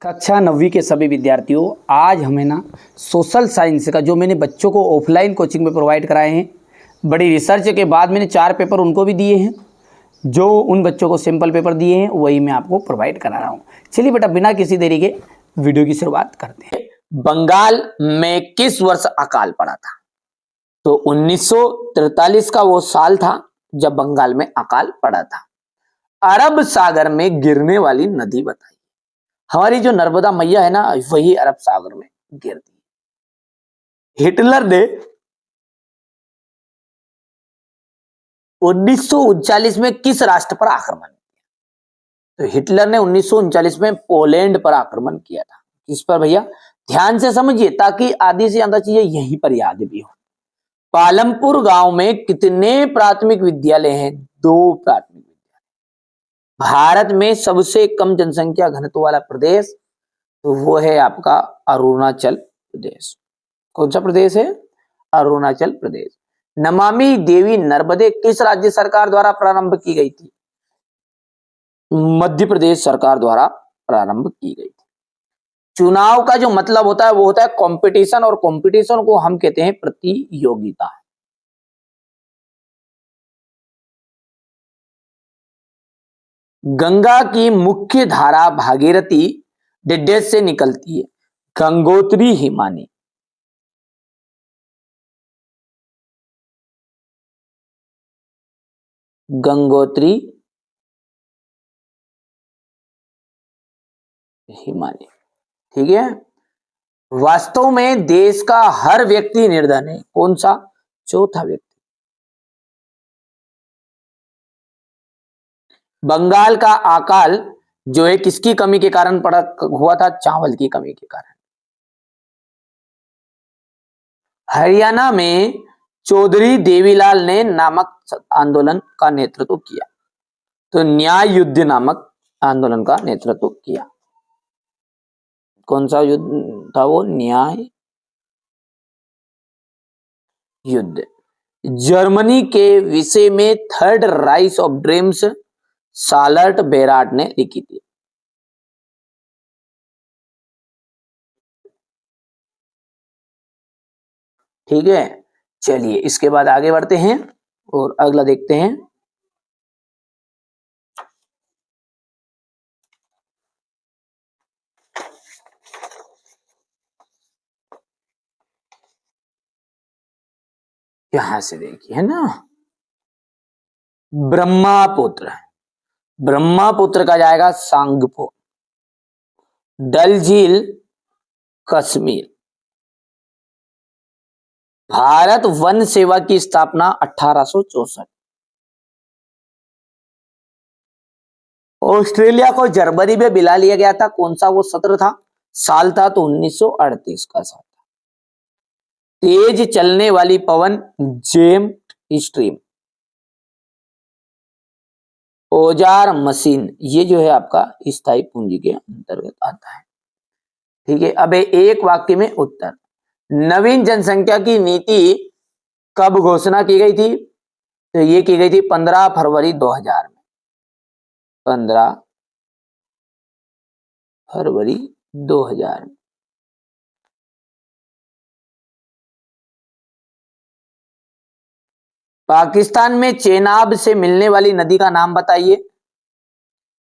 कक्षा 9वीं के सभी विद्यार्थियों, आज हमें ना सोशल साइंस का जो मैंने बच्चों को ऑफलाइन कोचिंग में प्रोवाइड कराए हैं, बड़ी रिसर्च के बाद मैंने 4 पेपर उनको भी दिए हैं। जो उन बच्चों को सिंपल पेपर दिए हैं वही मैं आपको प्रोवाइड करा रहा हूँ। चलिए बेटा, बिना किसी देरी के वीडियो की शुरुआत करते हैं। बंगाल में किस वर्ष अकाल पड़ा था? तो 1943 का वो साल था जब बंगाल में अकाल पड़ा था। अरब सागर में गिरने वाली नदी बताइए। हमारी जो नर्मदा मैया है ना, वही अरब सागर में गिरती है। हिटलर ने 1939 में किस राष्ट्र पर आक्रमण किया? तो हिटलर ने 1939 में पोलैंड पर आक्रमण किया था। किस पर भैया? ध्यान से समझिए ताकि आधी से ज्यादा चीजें यहीं पर याद भी हो। पालमपुर गांव में कितने प्राथमिक विद्यालय हैं? 2 प्राथमिक विद्यालय। भारत में सबसे कम जनसंख्या घनत्व वाला प्रदेश तो वो है आपका अरुणाचल प्रदेश। कौन सा प्रदेश है? अरुणाचल प्रदेश। नमामि देवी नर्मदे किस राज्य सरकार द्वारा प्रारंभ की गई थी? मध्य प्रदेश सरकार द्वारा प्रारंभ की गई थी। चुनाव का जो मतलब होता है वो होता है कंपटीशन, और कंपटीशन को हम कहते हैं प्रतियोगिता। गंगा की मुख्य धारा भागीरथी डिडेस से निकलती है। गंगोत्री हिमानी। गंगोत्री हिमानी, ठीक है। वास्तव में देश का हर व्यक्ति निर्धन है। कौन सा? चौथा व्यक्ति। बंगाल का अकाल जो है किसकी कमी के कारण पड़ा हुआ था? चावल की कमी के कारण। हरियाणा में चौधरी देवीलाल ने नामक आंदोलन का नेतृत्व किया। तो न्याय युद्ध नामक आंदोलन का नेतृत्व किया। कौन सा युद्ध था वो? न्याय युद्ध। जर्मनी के विषय में थर्ड राइस ऑफ ड्रीम्स सालर्ट बेराट ने लिखी थी। ठीक है, चलिए इसके बाद आगे बढ़ते हैं और अगला देखते हैं। यहां से देखिए, है ना, ब्रह्मपुत्र। ब्रह्मपुत्र का जाएगा सांगपो। डल झील कश्मीर। भारत वन सेवा की स्थापना 1864। ऑस्ट्रेलिया को जर्मनी में मिला लिया गया था। कौन सा वो सत्र था? साल था तो 1938 का साल। तेज चलने वाली पवन जेट स्ट्रीम। औजार मशीन, ये जो है आपका स्थायी पूंजी के अंतर्गत आता है। ठीक है, अब एक वाक्य में उत्तर। नवीन जनसंख्या की नीति कब घोषणा की गई थी? तो ये की गई थी 15 फरवरी 2000 में। 15 फरवरी 2000 में। पाकिस्तान में चेनाब से मिलने वाली नदी का नाम बताइए।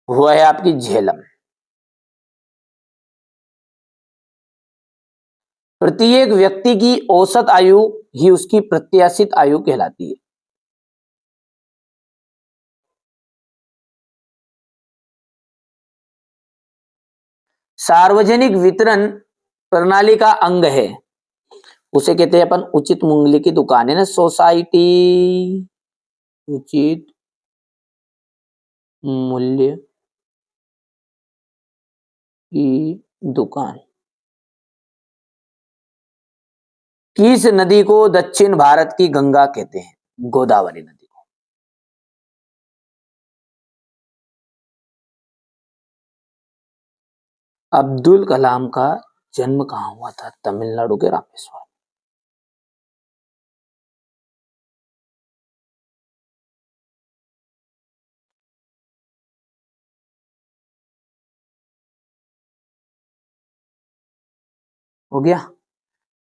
वो है आपकी झेलम। प्रत्येक व्यक्ति की औसत आयु ही उसकी प्रत्याशित आयु कहलाती है। सार्वजनिक वितरण प्रणाली का अंग है, उसे कहते हैं अपन उचित मूल्य की दुकान, है ना, सोसाइटी उचित मूल्य की दुकान। किस नदी को दक्षिण भारत की गंगा कहते हैं? गोदावरी नदी को। अब्दुल कलाम का जन्म कहां हुआ था? तमिलनाडु के रामेश्वरम। हो गया।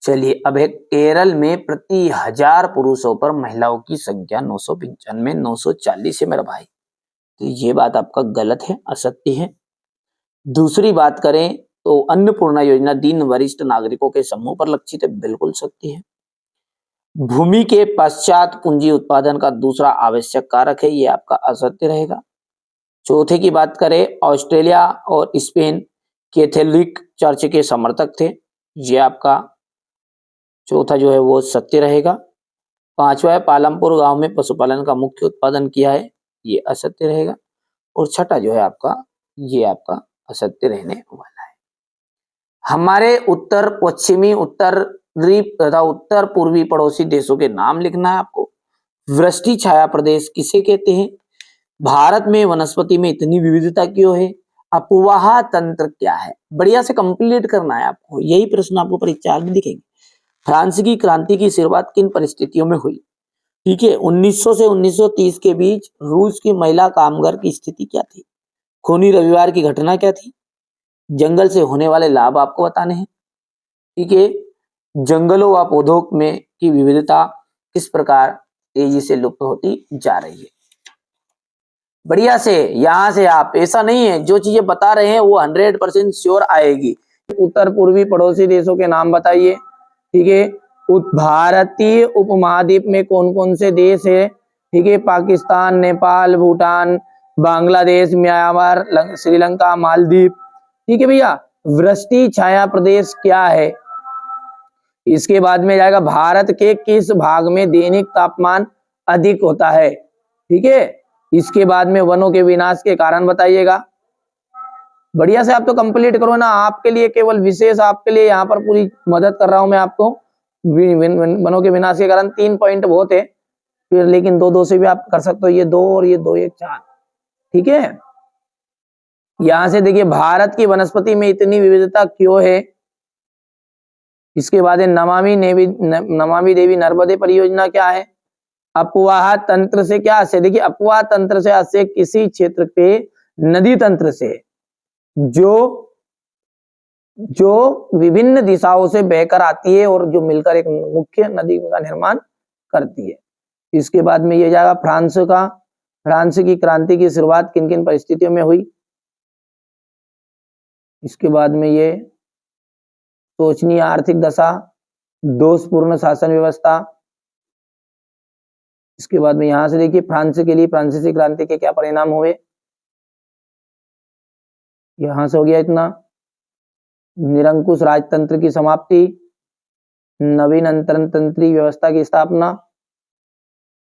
चलिए अब है केरल में प्रति 1000 पुरुषों पर महिलाओं की संख्या 995, 940 है मेरा भाई। तो ये बात आपका गलत है, असत्य है। दूसरी बात करें तो अन्नपूर्णा योजना दीन वरिष्ठ नागरिकों के समूह पर लक्षित है, बिल्कुल सत्य है। भूमि के पश्चात पूंजी उत्पादन का दूसरा आवश्यक कारक है, ये आपका असत्य रहेगा। चौथे की बात करें, ऑस्ट्रेलिया और स्पेन कैथोलिक चर्च के समर्थक थे, ये आपका चौथा जो है वो सत्य रहेगा। पांचवा है, पालमपुर गांव में पशुपालन का मुख्य उत्पादन किया है, ये असत्य रहेगा। और छठा जो है आपका, ये आपका असत्य रहने वाला है। हमारे उत्तर पश्चिमी, उत्तरी तथा उत्तर पूर्वी पड़ोसी देशों के नाम लिखना है आपको। वृष्टि छाया प्रदेश किसे कहते हैं? भारत में वनस्पति में इतनी विविधता क्यों है? अपवाह तंत्र क्या है? बढ़िया से कंप्लीट करना है आपको, यही प्रश्न आपको परीक्षा में दिखेंगे। फ्रांस की क्रांति की शुरुआत किन परिस्थितियों में हुई? ठीक है, 1900 से 1930 के बीच रूस की महिला कामगार की स्थिति क्या थी? खूनी रविवार की घटना क्या थी? जंगल से होने वाले लाभ आपको बताने हैं। ठीक है, जंगलों व पौधों में की विविधता किस प्रकार तेजी से लुप्त होती जा रही है। बढ़िया से यहां से आप, ऐसा नहीं है जो चीजें बता रहे हैं वो 100% श्योर आएगी। उत्तर पूर्वी पड़ोसी देशों के नाम बताइए। ठीक है, भारतीय उपमहाद्वीप में कौन कौन से देश है? ठीक है, पाकिस्तान, नेपाल, भूटान, बांग्लादेश, म्यांमार, श्रीलंका, मालदीव। ठीक है भैया, वृष्टि छाया प्रदेश क्या है? इसके बाद में जाएगा, भारत के किस भाग में दैनिक तापमान अधिक होता है? ठीक है, इसके बाद में वनों के विनाश के कारण बताइएगा। बढ़िया से आप तो कंप्लीट करो ना, आपके लिए केवल विशेष, आपके लिए यहाँ पर पूरी मदद कर रहा हूं मैं आपको। वनों के विनाश के कारण 3 पॉइंट बहुत है, फिर लेकिन 2-2 से भी आप कर सकते हो, ये 2 और ये 2, ये 4। ठीक है, यहां से देखिए, भारत की वनस्पति में इतनी विविधता क्यों है? इसके बाद है नमामि देवी नर्मदे परियोजना क्या है? अपवाह तंत्र से क्या आशय? देखिए, अपवाह तंत्र से आशय किसी क्षेत्र पे नदी तंत्र से जो विभिन्न दिशाओं से बहकर आती है और जो मिलकर एक मुख्य नदी का निर्माण करती है। इसके बाद में ये जाएगा फ्रांस की क्रांति की शुरुआत किन किन परिस्थितियों में हुई? इसके बाद में ये शोचनीय आर्थिक दशा, दोषपूर्ण शासन व्यवस्था। इसके बाद में यहां से देखिए, फ्रांस के लिए फ्रांसीसी क्रांति के क्या परिणाम हुए? यहां से हो गया इतना। निरंकुश राजतंत्र की समाप्ति, नवीन अंतरतंत्री व्यवस्था की स्थापना।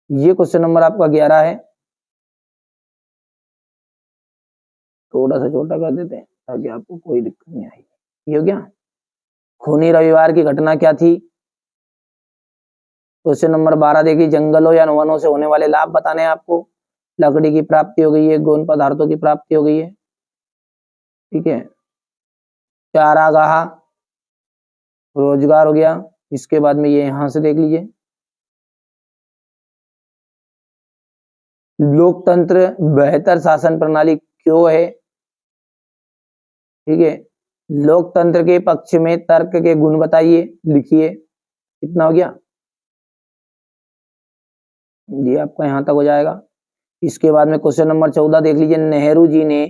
ये क्वेश्चन नंबर आपका 11 है, थोड़ा सा छोटा कर देते हैं ताकि आपको कोई दिक्कत नहीं आएगी। ये हो गया। खूनी रविवार की घटना क्या थी? क्वेश्चन नंबर 12 देखिए, जंगलों या वनों से होने वाले लाभ बताने हैं आपको। लकड़ी की प्राप्ति हो गई है, गौण पदार्थों की प्राप्ति हो गई है। ठीक है, चारागाह, रोजगार हो गया। इसके बाद में ये यहां से देख लीजिए, लोकतंत्र बेहतर शासन प्रणाली क्यों है? ठीक है, लोकतंत्र के पक्ष में तर्क के गुण बताइए, लिखिए। कितना हो गया? ये आपका यहां तक हो जाएगा। इसके बाद में क्वेश्चन नंबर 14 देख लीजिए, नेहरू जी ने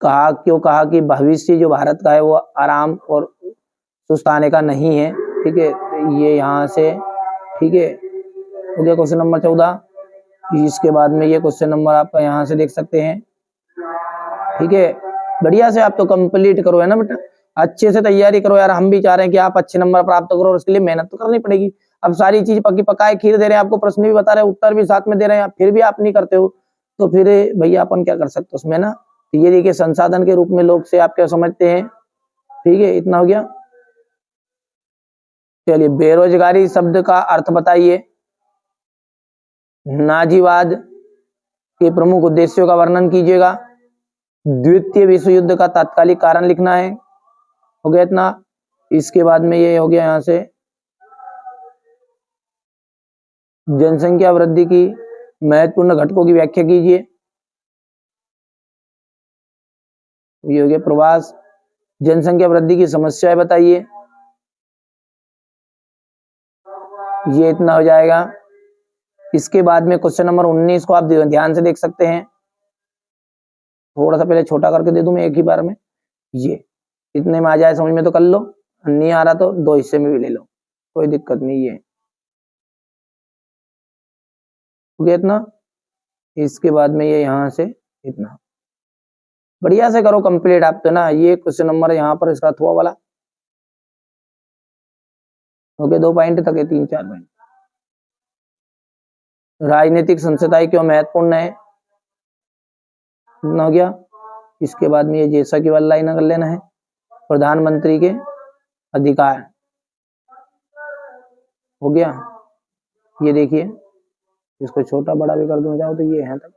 कहा कि भविष्य जो भारत का है वो आराम और सुस्ताने का नहीं है। ठीक है, ये यहाँ से, ठीक है, हो गया क्वेश्चन नंबर 14। इसके बाद में ये क्वेश्चन नंबर आपका यहाँ से देख सकते हैं। ठीक है, बढ़िया से आप तो कंप्लीट करो, है ना बेटा, अच्छे से तैयारी करो यार। हम भी चाह रहे हैं कि आप अच्छे नंबर प्राप्त करो और उसके लिए मेहनत तो करनी पड़ेगी। अब सारी चीज पकी पकाए खीर दे रहे हैं आपको, प्रश्न भी बता रहे हैं, उत्तर भी साथ में दे रहे हैं, फिर भी आप नहीं करते हो, तो फिर भैया अपन क्या कर सकते हो उसमें ना। तो ये देखिए, संसाधन के रूप में लोग से आप क्या समझते हैं। ठीक है, इतना हो गया। चलिए, बेरोजगारी शब्द का अर्थ बताइए। नाजीवाद के प्रमुख उद्देश्यों का वर्णन कीजिएगा। द्वितीय विश्व युद्ध का तात्कालिक कारण लिखना है। हो गया इतना। इसके बाद में ये हो गया यहां से, जनसंख्या वृद्धि की महत्वपूर्ण घटकों की व्याख्या कीजिए। ये हो गया प्रवास। जनसंख्या वृद्धि की समस्याएं बताइए। ये इतना हो जाएगा। इसके बाद में क्वेश्चन नंबर 19 को आप ध्यान से देख सकते हैं। थोड़ा सा पहले छोटा करके दे दूं मैं एक ही बार में। ये इतने में आ जाए समझ में तो कर लो, नहीं आ रहा तो 2 हिस्से में भी ले लो, कोई दिक्कत नहीं। ये हो गया इतना। इसके बाद में ये यहाँ से इतना। बढ़िया से करो कंप्लीट आप तो ना। ये क्वेश्चन नंबर यहाँ पर इसका थोड़ा वाला हो गया 2 पॉइंट तक है, 3-4 पॉइंट। राजनीतिक संस्थाएं क्यों महत्वपूर्ण है, इतना हो गया। इसके बाद में ये जैसा कि वाला लाइन कर लेना है। प्रधानमंत्री के अधिकार हो गया। ये देखिए, इसको छोटा बड़ा भी कर दूं चाहो तो ये है तक।